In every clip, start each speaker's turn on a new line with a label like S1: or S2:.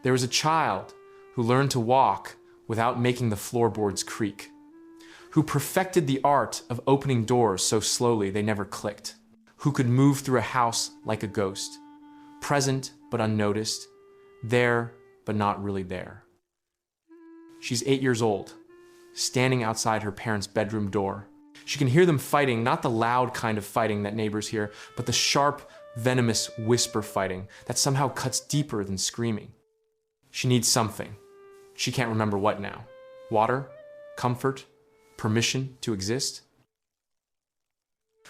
S1: There was a child who learned to walk without making the floorboards creak, who perfected the art of opening doors so slowly they never clicked, who could move through a house like a ghost, present but unnoticed, there but not really there. She's 8 years old, standing outside her parents' bedroom door. She can hear them fighting, not the loud kind of fighting that neighbors hear, but the sharp, venomous whisper fighting that somehow cuts deeper than screaming. She needs something. She can't remember what now. Water? Comfort? Permission to exist?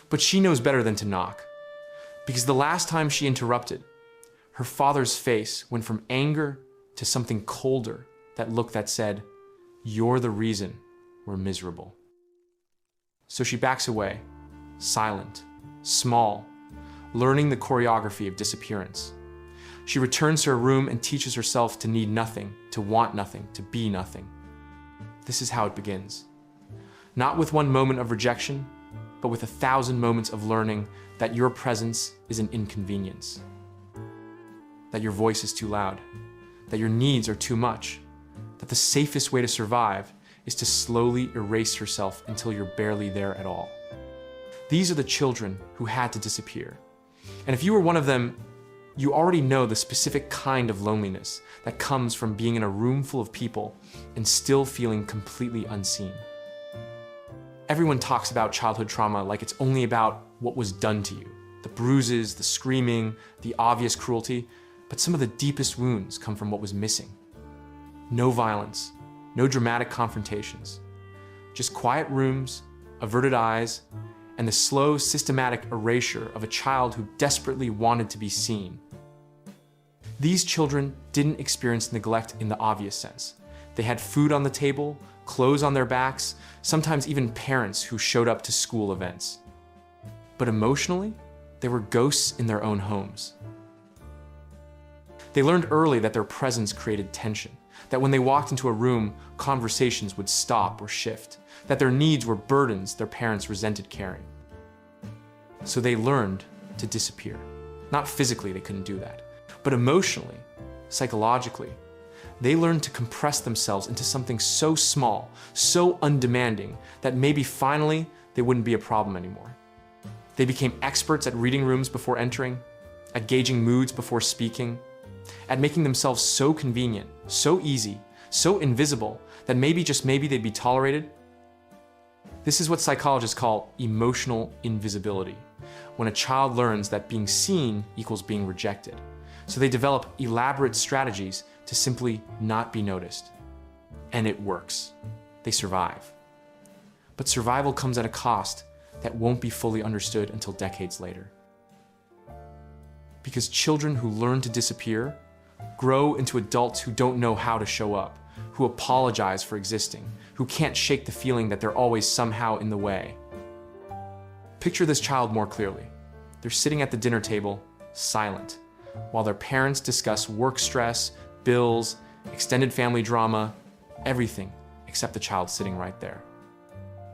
S1: But she knows better than to knock, because the last time she interrupted, her father's face went from anger to something colder, that look that said, "You're the reason we're miserable." So she backs away, silent, small, learning the choreography of disappearance. She returns to her room and teaches herself to need nothing, to want nothing, to be nothing. This is how it begins. Not with one moment of rejection, but with 1,000 moments of learning that your presence is an inconvenience, that your voice is too loud, that your needs are too much, that the safest way to survive is to slowly erase yourself until you're barely there at all. These are the children who had to disappear. And if you were one of them, you already know the specific kind of loneliness that comes from being in a room full of people and still feeling completely unseen. Everyone talks about childhood trauma like it's only about what was done to you, the bruises, the screaming, the obvious cruelty, but some of the deepest wounds come from what was missing. No violence, no dramatic confrontations, just quiet rooms, averted eyes, and the slow, systematic erasure of a child who desperately wanted to be seen. These children didn't experience neglect in the obvious sense. They had food on the table, clothes on their backs, sometimes even parents who showed up to school events. But emotionally, they were ghosts in their own homes. They learned early that their presence created tension, that when they walked into a room, conversations would stop or shift, that their needs were burdens their parents resented carrying. So they learned to disappear. Not physically, they couldn't do that, but emotionally, psychologically, they learned to compress themselves into something so small, so undemanding, that maybe finally they wouldn't be a problem anymore. They became experts at reading rooms before entering, at gauging moods before speaking, at making themselves so convenient, so easy, so invisible, that maybe, just maybe, they'd be tolerated. This is what psychologists call emotional invisibility, when a child learns that being seen equals being rejected. So they develop elaborate strategies to simply not be noticed. And it works. They survive. But survival comes at a cost that won't be fully understood until decades later. Because children who learn to disappear grow into adults who don't know how to show up, who apologize for existing, who can't shake the feeling that they're always somehow in the way. Picture this child more clearly. They're sitting at the dinner table, silent, while their parents discuss work stress, bills, extended family drama, everything except the child sitting right there.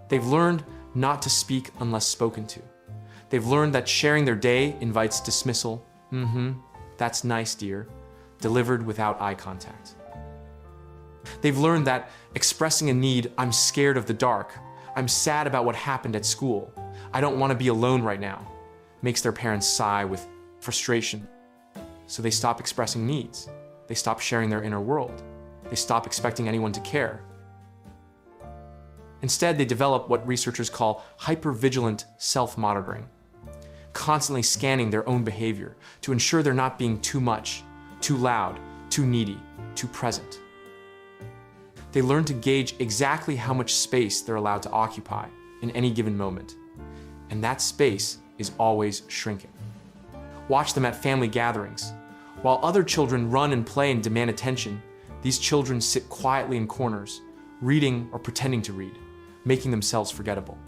S1: They've learned not to speak unless spoken to. They've learned that sharing their day invites dismissal. That's nice, dear, delivered without eye contact. They've learned that expressing a need, "I'm scared of the dark, I'm sad about what happened at school, I don't want to be alone right now," makes their parents sigh with frustration. So they stop expressing needs. They stop sharing their inner world. They stop expecting anyone to care. Instead, they develop what researchers call hypervigilant self-monitoring, constantly scanning their own behavior to ensure they're not being too much, too loud, too needy, too present. They learn to gauge exactly how much space they're allowed to occupy in any given moment, and that space is always shrinking. Watch them at family gatherings. While other children run and play and demand attention, these children sit quietly in corners, reading or pretending to read, making themselves forgettable.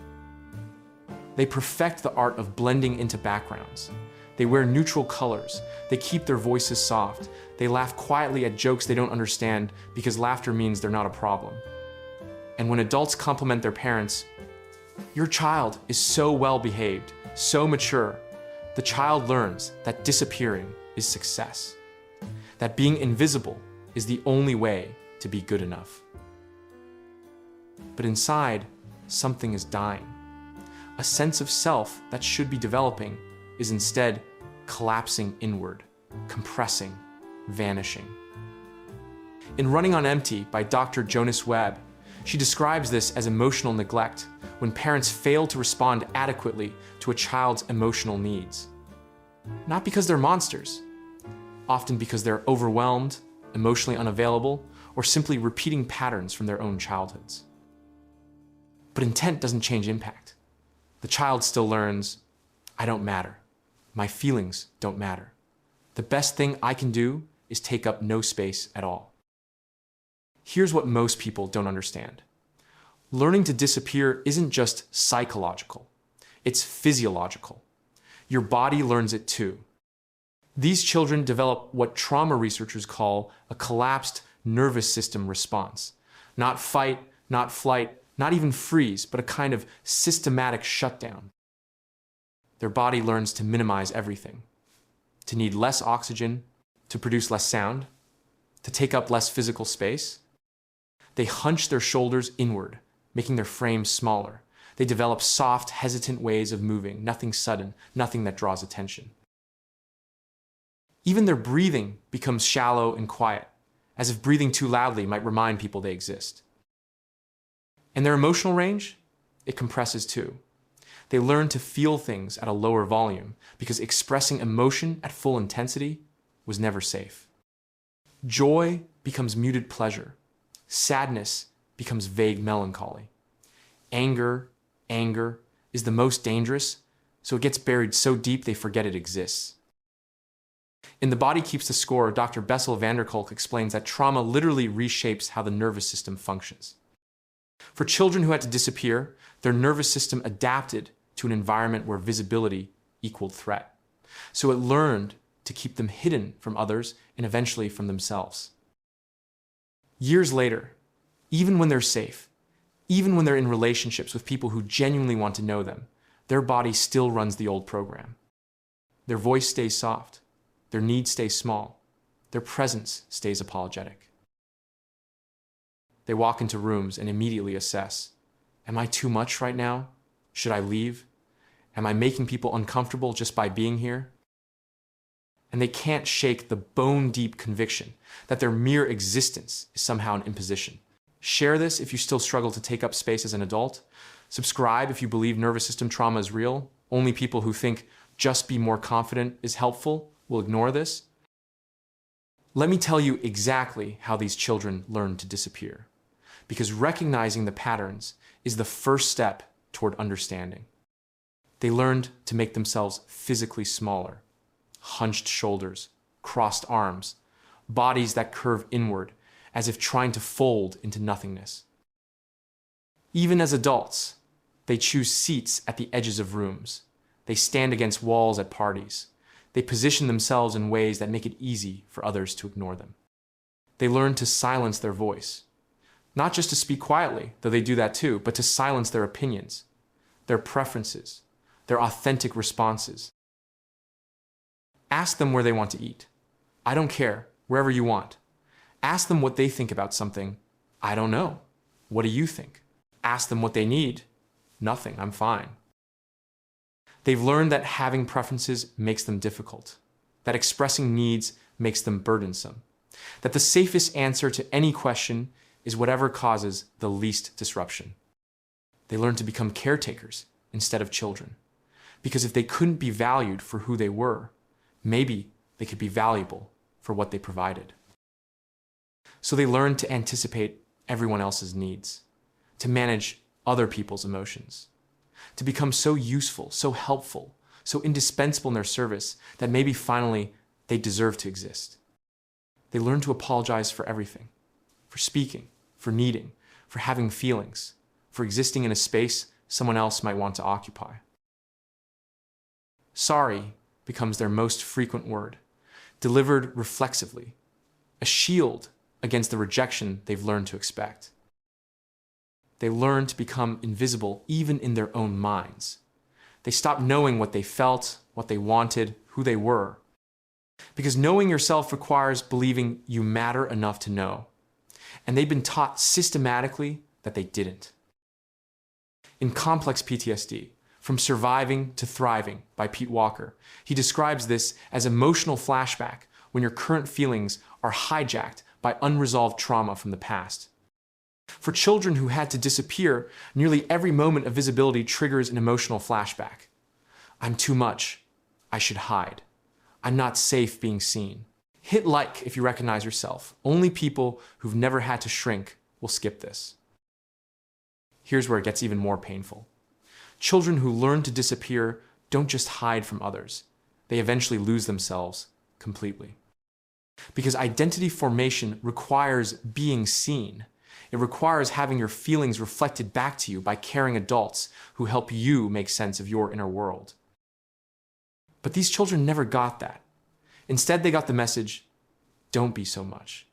S1: They perfect the art of blending into backgrounds. They wear neutral colors. They keep their voices soft. They laugh quietly at jokes they don't understand because laughter means they're not a problem. And when adults compliment their parents, "Your child is so well behaved, so mature," the child learns that disappearing is success, that being invisible is the only way to be good enough. But inside, something is dying. A sense of self that should be developing is instead collapsing inward, compressing, vanishing. In Running on Empty by Dr. Jonice Webb, she describes this as emotional neglect when parents fail to respond adequately to a child's emotional needs. Not because they're monsters, often because they're overwhelmed, emotionally unavailable, or simply repeating patterns from their own childhoods. But intent doesn't change impact. The child still learns, I don't matter. My feelings don't matter. The best thing I can do is take up no space at all. Here's what most people don't understand. Learning to disappear isn't just psychological, it's physiological. Your body learns it too. These children develop what trauma researchers call a collapsed nervous system response. Not fight, not flight, not even freeze, but a kind of systematic shutdown. Their body learns to minimize everything, to need less oxygen, to produce less sound, to take up less physical space. They hunch their shoulders inward, making their frames smaller. They develop soft, hesitant ways of moving, nothing sudden, nothing that draws attention. Even their breathing becomes shallow and quiet, as if breathing too loudly might remind people they exist. And their emotional range? It compresses too. They learn to feel things at a lower volume because expressing emotion at full intensity was never safe. Joy becomes muted pleasure. Sadness becomes vague melancholy. Anger is the most dangerous, so it gets buried so deep they forget it exists. In The Body Keeps the Score, Dr. Bessel van der Kolk explains that trauma literally reshapes how the nervous system functions. For children who had to disappear, their nervous system adapted to an environment where visibility equaled threat. So it learned to keep them hidden from others and eventually from themselves. Years later, even when they're safe, even when they're in relationships with people who genuinely want to know them, their body still runs the old program. Their voice stays soft, their needs stay small, their presence stays apologetic. They walk into rooms and immediately assess, am I too much right now? Should I leave? Am I making people uncomfortable just by being here? And they can't shake the bone-deep conviction that their mere existence is somehow an imposition. Share this if you still struggle to take up space as an adult. Subscribe if you believe nervous system trauma is real. Only people who think just be more confident is helpful will ignore this. Let me tell you exactly how these children learn to disappear, because recognizing the patterns is the first step toward understanding. They learned to make themselves physically smaller. Hunched shoulders, crossed arms, bodies that curve inward as if trying to fold into nothingness. Even as adults, they choose seats at the edges of rooms. They stand against walls at parties. They position themselves in ways that make it easy for others to ignore them. They learn to silence their voice. Not just to speak quietly, though they do that too, but to silence their opinions, their preferences, their authentic responses. Ask them where they want to eat. I don't care, wherever you want. Ask them what they think about something. I don't know. What do you think? Ask them what they need. Nothing, I'm fine. They've learned that having preferences makes them difficult, that expressing needs makes them burdensome, that the safest answer to any question is whatever causes the least disruption. They learn to become caretakers instead of children, because if they couldn't be valued for who they were, maybe they could be valuable for what they provided. So they learn to anticipate everyone else's needs, to manage other people's emotions, to become so useful, so helpful, so indispensable in their service that maybe finally they deserve to exist. They learn to apologize for everything, for speaking, for needing, for having feelings, for existing in a space someone else might want to occupy. Sorry becomes their most frequent word, delivered reflexively, a shield against the rejection they've learned to expect. They learn to become invisible even in their own minds. They stop knowing what they felt, what they wanted, who they were, Because knowing yourself requires believing you matter enough to know. And they've been taught systematically that they didn't. In Complex PTSD, From Surviving to Thriving by Pete Walker, he describes this as emotional flashback when your current feelings are hijacked by unresolved trauma from the past. For children who had to disappear, nearly every moment of visibility triggers an emotional flashback. I'm too much. I should hide. I'm not safe being seen. Hit like if you recognize yourself. Only people who've never had to shrink will skip this. Here's where it gets even more painful. Children who learn to disappear don't just hide from others. They eventually lose themselves completely. Because identity formation requires being seen. It requires having your feelings reflected back to you by caring adults who help you make sense of your inner world. But these children never got that. Instead, they got the message, don't be so much.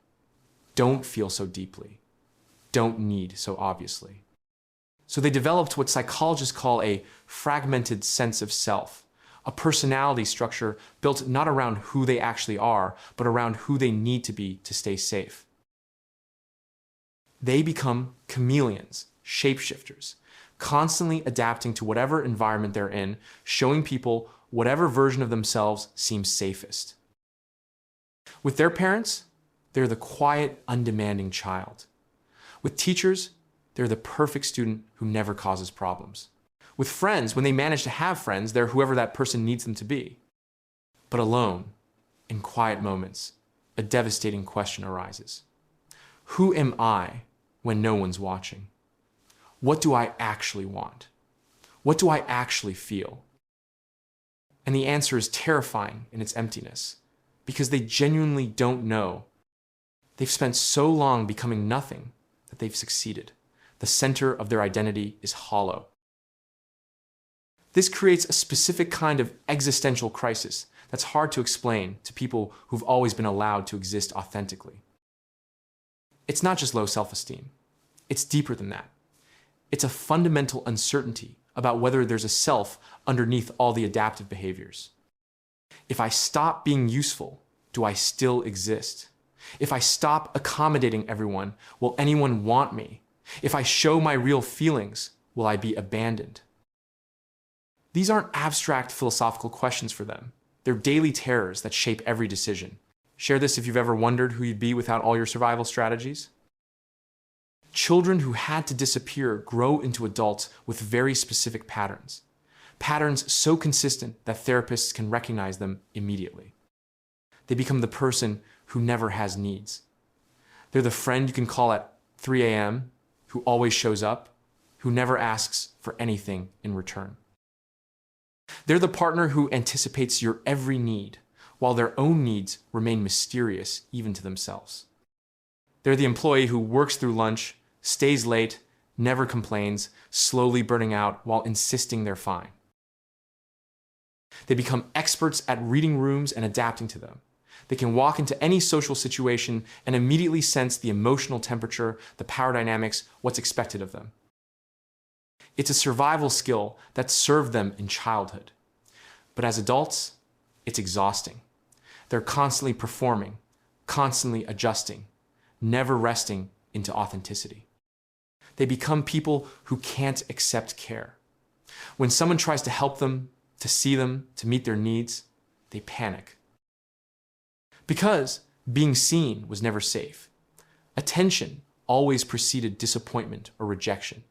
S1: Don't feel so deeply. Don't need so obviously. So they developed what psychologists call a fragmented sense of self, a personality structure built not around who they actually are, but around who they need to be to stay safe. They become chameleons, shapeshifters, constantly adapting to whatever environment they're in, showing people whatever version of themselves seems safest. With their parents, they're the quiet, undemanding child. With teachers, they're the perfect student who never causes problems. With friends, when they manage to have friends, they're whoever that person needs them to be. But alone, in quiet moments, a devastating question arises. Who am I when no one's watching? What do I actually want? What do I actually feel? And the answer is terrifying in its emptiness, because they genuinely don't know. They've spent so long becoming nothing that they've succeeded. The center of their identity is hollow. This creates a specific kind of existential crisis that's hard to explain to people who've always been allowed to exist authentically. It's not just low self-esteem. It's deeper than that. It's a fundamental uncertainty about whether there's a self underneath all the adaptive behaviors. If I stop being useful, do I still exist? If I stop accommodating everyone, will anyone want me? If I show my real feelings, will I be abandoned? These aren't abstract philosophical questions for them. They're daily terrors that shape every decision. Share this if you've ever wondered who you'd be without all your survival strategies. Children who had to disappear grow into adults with very specific patterns. Patterns so consistent that therapists can recognize them immediately. They become the person who never has needs. They're the friend you can call at 3 a.m., who always shows up, who never asks for anything in return. They're the partner who anticipates your every need, while their own needs remain mysterious even to themselves. They're the employee who works through lunch, stays late, never complains, slowly burning out while insisting they're fine. They become experts at reading rooms and adapting to them. They can walk into any social situation and immediately sense the emotional temperature, the power dynamics, what's expected of them. It's a survival skill that served them in childhood. But as adults, it's exhausting. They're constantly performing, constantly adjusting, never resting into authenticity. They become people who can't accept care. When someone tries to help them, to see them, to meet their needs, they panic. Because being seen was never safe. Attention always preceded disappointment or rejection.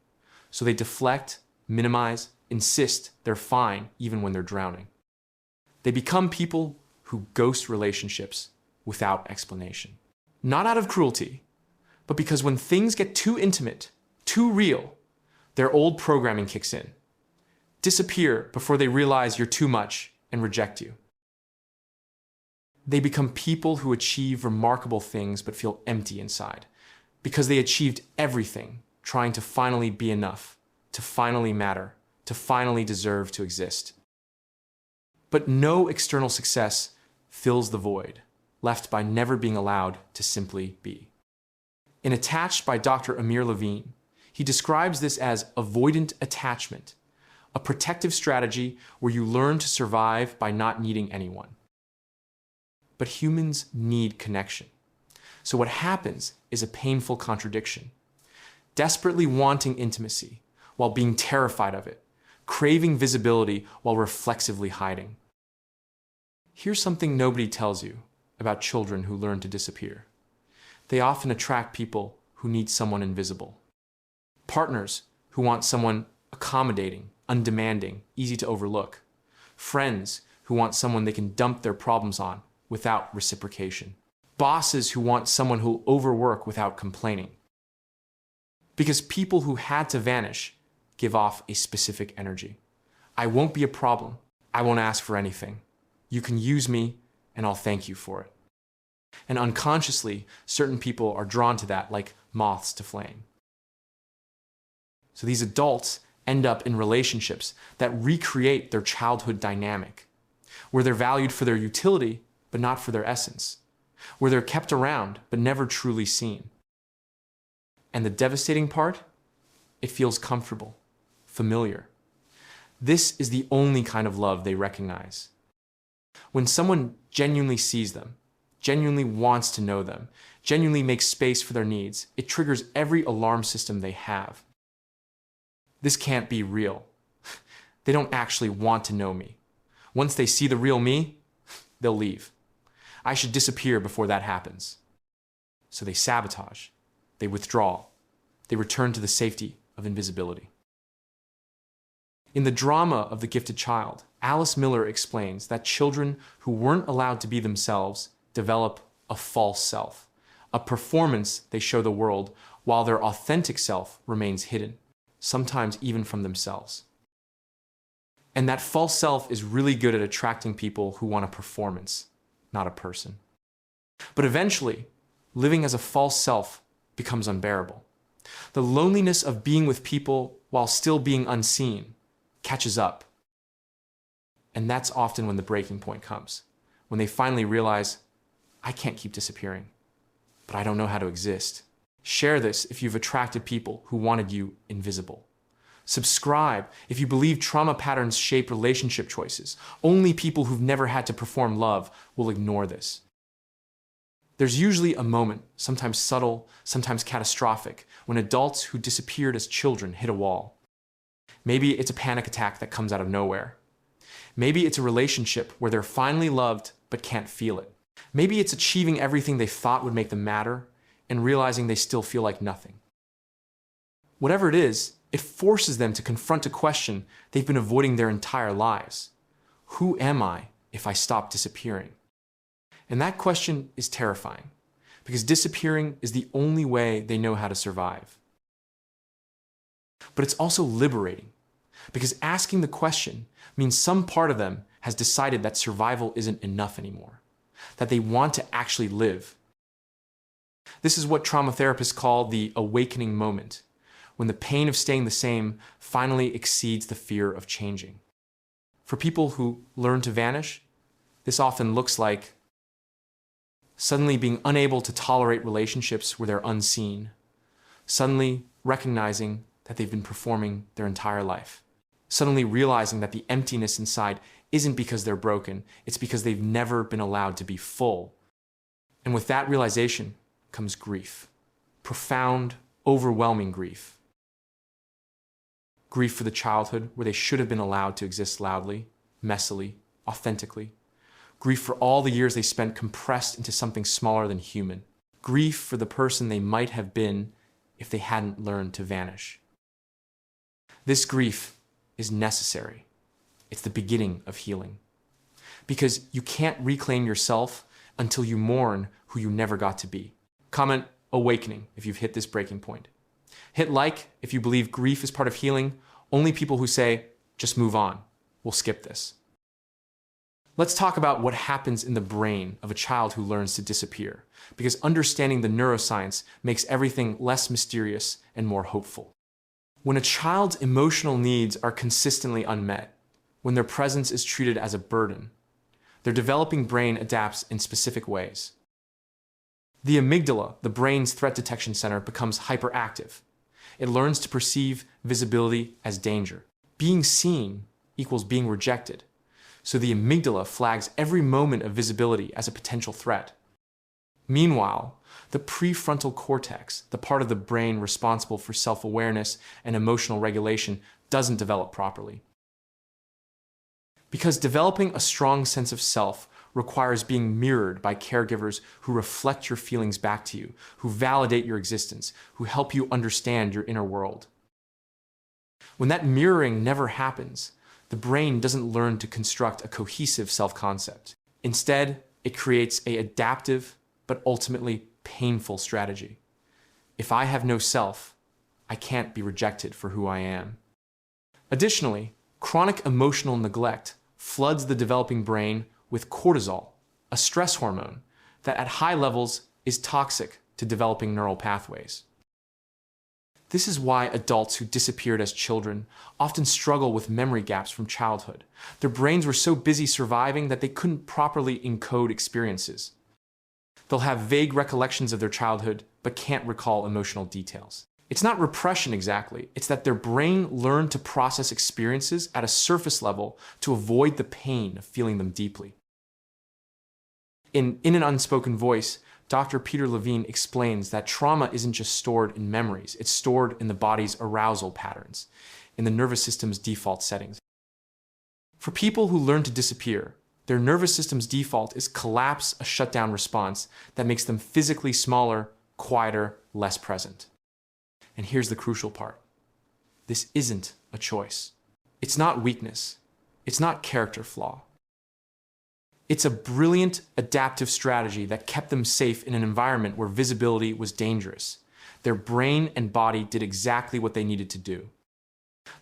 S1: So they deflect, minimize, insist they're fine even when they're drowning. They become people who ghost relationships without explanation. Not out of cruelty, but because when things get too intimate, too real, their old programming kicks in. Disappear before they realize you're too much and reject you. They become people who achieve remarkable things but feel empty inside because they achieved everything trying to finally be enough, to finally matter, to finally deserve to exist. But no external success fills the void left by never being allowed to simply be. In Attached by Dr. Amir Levine, he describes this as avoidant attachment, a protective strategy where you learn to survive by not needing anyone. but humans need connection. So what happens is a painful contradiction. Desperately wanting intimacy while being terrified of it, craving visibility while reflexively hiding. Here's something nobody tells you about children who learn to disappear. They often attract people who need someone invisible. Partners who want someone accommodating, undemanding, easy to overlook. Friends who want someone they can dump their problems on without reciprocation. Bosses who want someone who'll overwork without complaining. Because people who had to vanish give off a specific energy. I won't be a problem. I won't ask for anything. You can use me and I'll thank you for it. And unconsciously, certain people are drawn to that like moths to flame. So these adults end up in relationships that recreate their childhood dynamic, where they're valued for their utility, but not for their essence, where they're kept around, but never truly seen. And the devastating part? It feels comfortable, familiar. This is the only kind of love they recognize. When someone genuinely sees them, genuinely wants to know them, genuinely makes space for their needs, it triggers every alarm system they have. This can't be real. They don't actually want to know me. Once they see the real me, they'll leave. I should disappear before that happens. So they sabotage, they withdraw, they return to the safety of invisibility. In the drama of The Gifted Child, Alice Miller explains that children who weren't allowed to be themselves develop a false self, a performance they show the world while their authentic self remains hidden, sometimes even from themselves. And that false self is really good at attracting people who want a performance, not a person. But eventually, living as a false self becomes unbearable. The loneliness of being with people while still being unseen catches up. And that's often when the breaking point comes, when they finally realize, I can't keep disappearing, but I don't know how to exist. Share this if you've attracted people who wanted you invisible. Subscribe if you believe trauma patterns shape relationship choices. Only people who've never had to perform love will ignore this. There's usually a moment, sometimes subtle, sometimes catastrophic, when adults who disappeared as children hit a wall. Maybe it's a panic attack that comes out of nowhere. Maybe it's a relationship where they're finally loved but can't feel it. Maybe it's achieving everything they thought would make them matter and realizing they still feel like nothing. Whatever it is, it forces them to confront a question they've been avoiding their entire lives. Who am I if I stop disappearing? And that question is terrifying, because disappearing is the only way they know how to survive. But it's also liberating, because asking the question means some part of them has decided that survival isn't enough anymore, that they want to actually live. This is what trauma therapists call the awakening moment, when the pain of staying the same finally exceeds the fear of changing. For people who learn to vanish, this often looks like suddenly being unable to tolerate relationships where they're unseen, suddenly recognizing that they've been performing their entire life, suddenly realizing that the emptiness inside isn't because they're broken, it's because they've never been allowed to be full. And with that realization comes grief, profound, overwhelming grief. Grief for the childhood where they should have been allowed to exist loudly, messily, authentically. Grief for all the years they spent compressed into something smaller than human. Grief for the person they might have been if they hadn't learned to vanish. This grief is necessary. It's the beginning of healing. Because you can't reclaim yourself until you mourn who you never got to be. Comment awakening if you've hit this breaking point. Hit like if you believe grief is part of healing. Only people who say, just move on, will skip this. Let's talk about what happens in the brain of a child who learns to disappear, because understanding the neuroscience makes everything less mysterious and more hopeful. When a child's emotional needs are consistently unmet, when their presence is treated as a burden, their developing brain adapts in specific ways. The amygdala, the brain's threat detection center, becomes hyperactive. It learns to perceive visibility as danger. Being seen equals being rejected. so the amygdala flags every moment of visibility as a potential threat. Meanwhile, the prefrontal cortex, the part of the brain responsible for self-awareness and emotional regulation, doesn't develop properly. Because developing a strong sense of self requires being mirrored by caregivers who reflect your feelings back to you, who validate your existence, who help you understand your inner world. When that mirroring never happens, the brain doesn't learn to construct a cohesive self-concept. Instead, it creates an adaptive but ultimately painful strategy. If I have no self, I can't be rejected for who I am. Additionally, chronic emotional neglect floods the developing brain with cortisol, a stress hormone that at high levels is toxic to developing neural pathways. This is why adults who disappeared as children often struggle with memory gaps from childhood. Their brains were so busy surviving that they couldn't properly encode experiences. They'll have vague recollections of their childhood, but can't recall emotional details. It's not repression exactly, it's that their brain learned to process experiences at a surface level to avoid the pain of feeling them deeply. In an Unspoken Voice, Dr. Peter Levine explains that trauma isn't just stored in memories, it's stored in the body's arousal patterns, in the nervous system's default settings. For people who learn to disappear, their nervous system's default is collapse, a shutdown response that makes them physically smaller, quieter, less present. And here's the crucial part. This isn't a choice. It's not weakness. It's not character flaw. It's a brilliant adaptive strategy that kept them safe in an environment where visibility was dangerous. Their brain and body did exactly what they needed to do.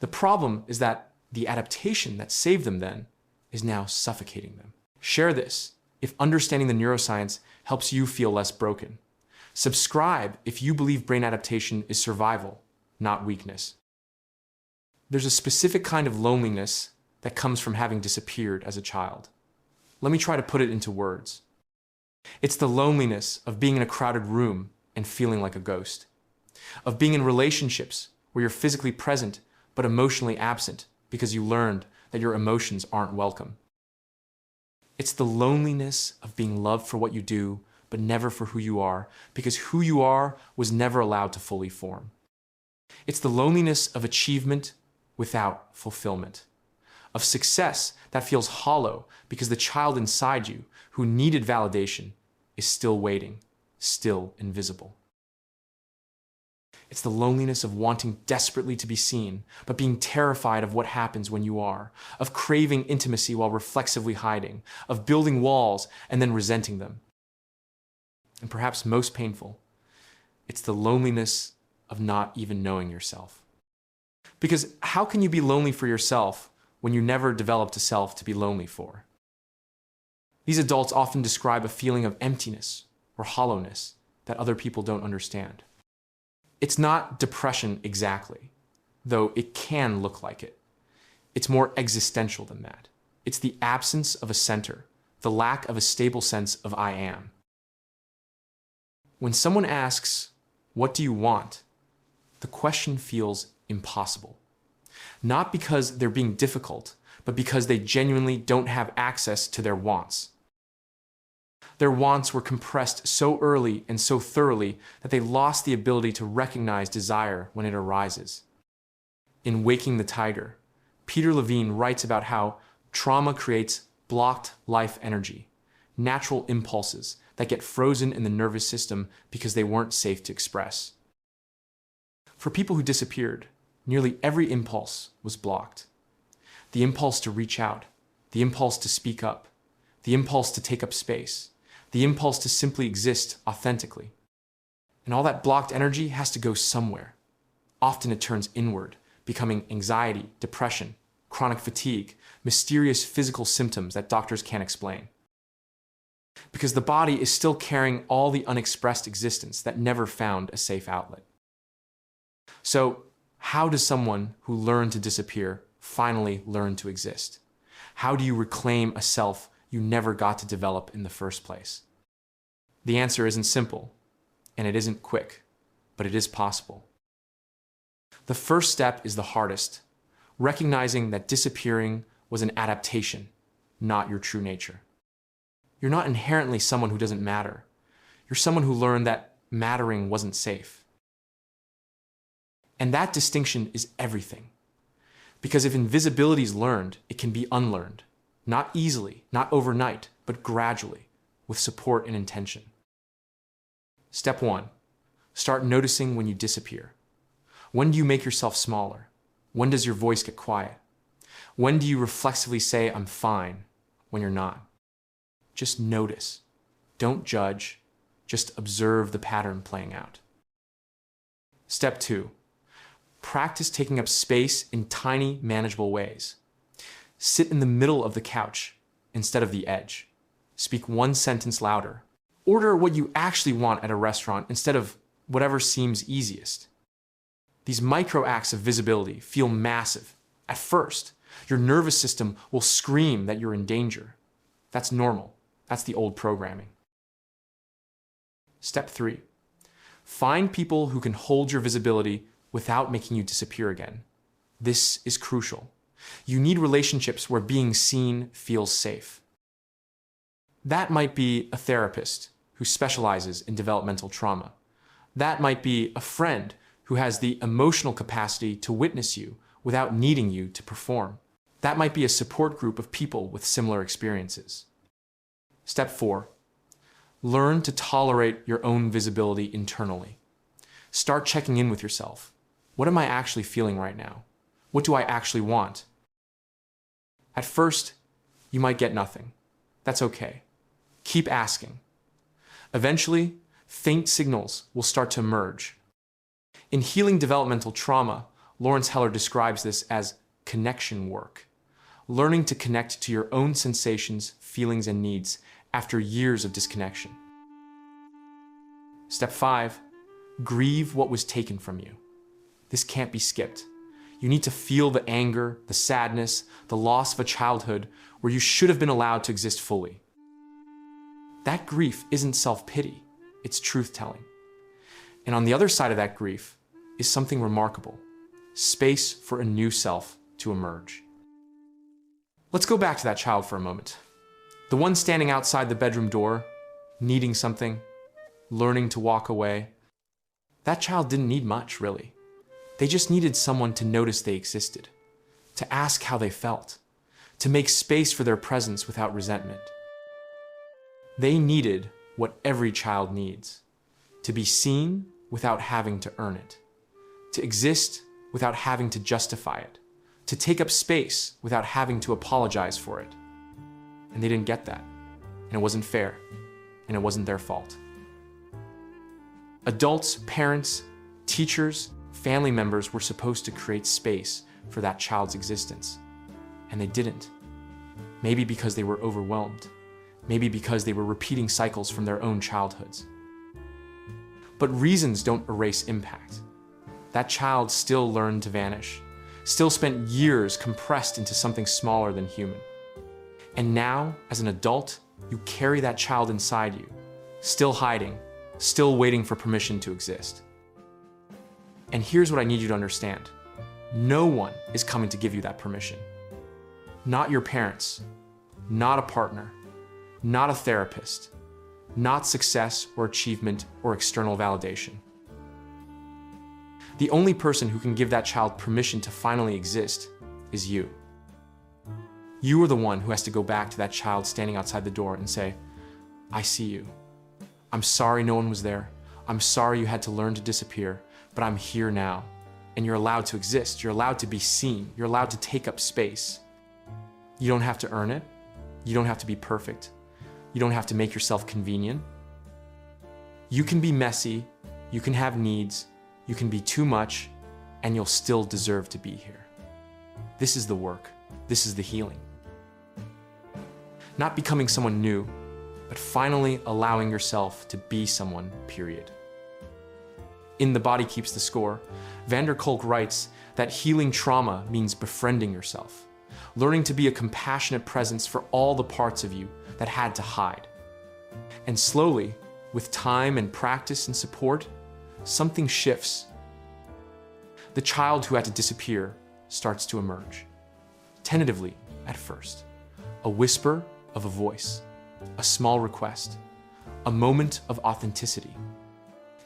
S1: The problem is that the adaptation that saved them then is now suffocating them. Share this if understanding the neuroscience helps you feel less broken. Subscribe if you believe brain adaptation is survival, not weakness. There's a specific kind of loneliness that comes from having disappeared as a child. Let me try to put it into words. It's the loneliness of being in a crowded room and feeling like a ghost, of being in relationships where you're physically present but emotionally absent because you learned that your emotions aren't welcome. It's the loneliness of being loved for what you do but never for who you are, because who you are was never allowed to fully form. It's the loneliness of achievement without fulfillment, of success that feels hollow because the child inside you who needed validation is still waiting, still invisible. It's the loneliness of wanting desperately to be seen, but being terrified of what happens when you are, of craving intimacy while reflexively hiding, of building walls and then resenting them. And perhaps most painful, it's the loneliness of not even knowing yourself. Because how can you be lonely for yourself when you never developed a self to be lonely for? These adults often describe a feeling of emptiness or hollowness that other people don't understand. It's not depression exactly, though it can look like it. It's more existential than that. It's the absence of a center, the lack of a stable sense of I am. When someone asks, "What do you want?" the question feels impossible. Not because they're being difficult, but because they genuinely don't have access to their wants. Their wants were compressed so early and so thoroughly that they lost the ability to recognize desire when it arises. In Waking the Tiger, Peter Levine writes about how trauma creates blocked life energy, natural impulses that get frozen in the nervous system because they weren't safe to express. For people who disappeared, nearly every impulse was blocked. The impulse to reach out, the impulse to speak up, the impulse to take up space, the impulse to simply exist authentically. And all that blocked energy has to go somewhere. Often it turns inward, becoming anxiety, depression, chronic fatigue, mysterious physical symptoms that doctors can't explain. Because the body is still carrying all the unexpressed existence that never found a safe outlet. So, how does someone who learned to disappear finally learn to exist? How do you reclaim a self you never got to develop in the first place? The answer isn't simple, and it isn't quick, but it is possible. The first step is the hardest, recognizing that disappearing was an adaptation, not your true nature. You're not inherently someone who doesn't matter. You're someone who learned that mattering wasn't safe. And that distinction is everything. Because if invisibility is learned, it can be unlearned. Not easily, not overnight, but gradually, with support and intention. Step 1. Start noticing when you disappear. When do you make yourself smaller? When does your voice get quiet? When do you reflexively say, "I'm fine," when you're not? Just notice. Don't judge. Just observe the pattern playing out. Step 2. Practice taking up space in tiny, manageable ways. Sit in the middle of the couch instead of the edge. Speak one sentence louder. Order what you actually want at a restaurant instead of whatever seems easiest. These micro acts of visibility feel massive. At first, your nervous system will scream that you're in danger. That's normal. That's the old programming. Step 3. Find people who can hold your visibility without making you disappear again. This is crucial. You need relationships where being seen feels safe. That might be a therapist who specializes in developmental trauma. That might be a friend who has the emotional capacity to witness you without needing you to perform. That might be a support group of people with similar experiences. Step 4. Learn to tolerate your own visibility internally. Start checking in with yourself. What am I actually feeling right now? What do I actually want? At first, you might get nothing. That's okay. Keep asking. Eventually, faint signals will start to emerge. In healing developmental trauma, Lawrence Heller describes this as connection work. Learning to connect to your own sensations, feelings, and needs after years of disconnection. Step 5. Grieve what was taken from you. This can't be skipped. You need to feel the anger, the sadness, the loss of a childhood where you should have been allowed to exist fully. That grief isn't self-pity, it's truth-telling. And on the other side of that grief is something remarkable: space for a new self to emerge. Let's go back to that child for a moment. The one standing outside the bedroom door, needing something, learning to walk away. That child didn't need much, really. They just needed someone to notice they existed, to ask how they felt, to make space for their presence without resentment. They needed what every child needs: to be seen without having to earn it, to exist without having to justify it, to take up space without having to apologize for it. And they didn't get that, and it wasn't fair, and it wasn't their fault. Adults, parents, teachers, family members were supposed to create space for that child's existence, and they didn't. Maybe because they were overwhelmed, maybe because they were repeating cycles from their own childhoods. But reasons don't erase impact. That child still learned to vanish, still spent years compressed into something smaller than human. And now, as an adult, you carry that child inside you, still hiding, still waiting for permission to exist. And here's what I need you to understand. No one is coming to give you that permission. Not your parents, not a partner, not a therapist, not success or achievement or external validation. The only person who can give that child permission to finally exist is you. You are the one who has to go back to that child standing outside the door and say, "I see you. I'm sorry no one was there. I'm sorry you had to learn to disappear, but I'm here now." And you're allowed to exist. You're allowed to be seen. You're allowed to take up space. You don't have to earn it. You don't have to be perfect. You don't have to make yourself convenient. You can be messy. You can have needs. You can be too much, and you'll still deserve to be here. This is the work. This is the healing. Not becoming someone new, but finally allowing yourself to be someone, period. In The Body Keeps the Score, van der Kolk writes that healing trauma means befriending yourself, learning to be a compassionate presence for all the parts of you that had to hide. And slowly, with time and practice and support, something shifts. The child who had to disappear starts to emerge, tentatively at first, a whisper of a voice, a small request, a moment of authenticity.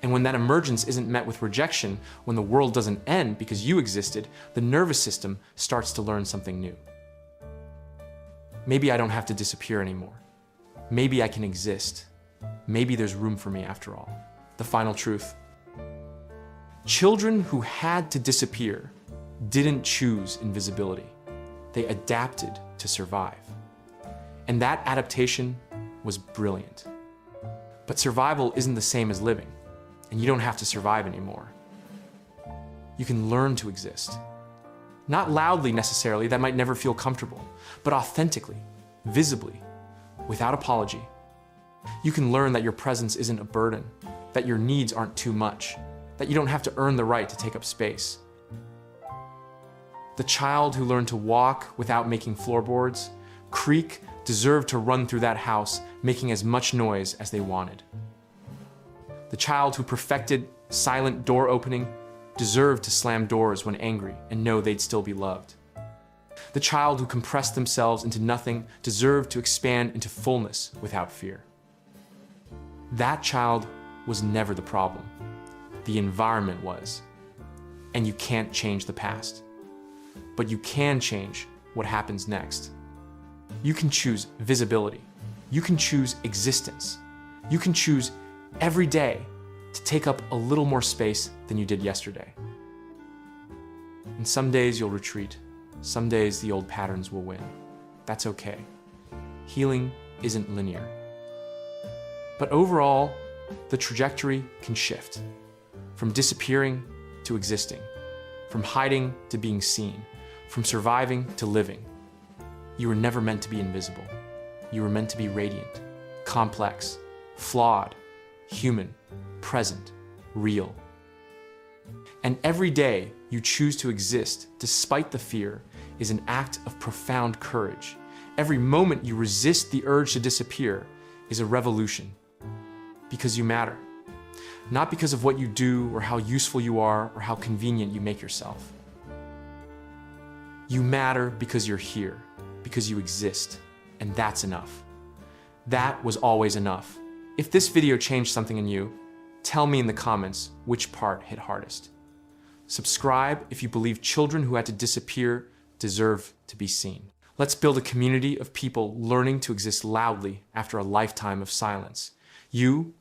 S1: And when that emergence isn't met with rejection, when the world doesn't end because you existed, the nervous system starts to learn something new. Maybe I don't have to disappear anymore. Maybe I can exist. Maybe there's room for me after all. The final truth. Children who had to disappear didn't choose invisibility. They adapted to survive. And that adaptation was brilliant. But survival isn't the same as living, and you don't have to survive anymore. You can learn to exist. Not loudly necessarily, that might never feel comfortable, but authentically, visibly, without apology. You can learn that your presence isn't a burden, that your needs aren't too much, that you don't have to earn the right to take up space. The child who learned to walk without making floorboards, creak, deserved to run through that house, making as much noise as they wanted. The child who perfected silent door opening deserved to slam doors when angry and know they'd still be loved. The child who compressed themselves into nothing deserved to expand into fullness without fear. That child was never the problem. The environment was. And you can't change the past. But you can change what happens next. You can choose visibility. You can choose existence. You can choose every day to take up a little more space than you did yesterday. And some days you'll retreat. Some days the old patterns will win. That's okay. Healing isn't linear. But overall, the trajectory can shift. From disappearing to existing. From hiding to being seen. From surviving to living. You were never meant to be invisible. You were meant to be radiant, complex, flawed, human, present, real. And every day you choose to exist despite the fear is an act of profound courage. Every moment you resist the urge to disappear is a revolution. Because you matter. Not because of what you do or how useful you are or how convenient you make yourself. You matter because you're here, because you exist, and that's enough. That was always enough. If this video changed something in you, tell me in the comments which part hit hardest. Subscribe if you believe children who had to disappear deserve to be seen. Let's build a community of people learning to exist loudly after a lifetime of silence. You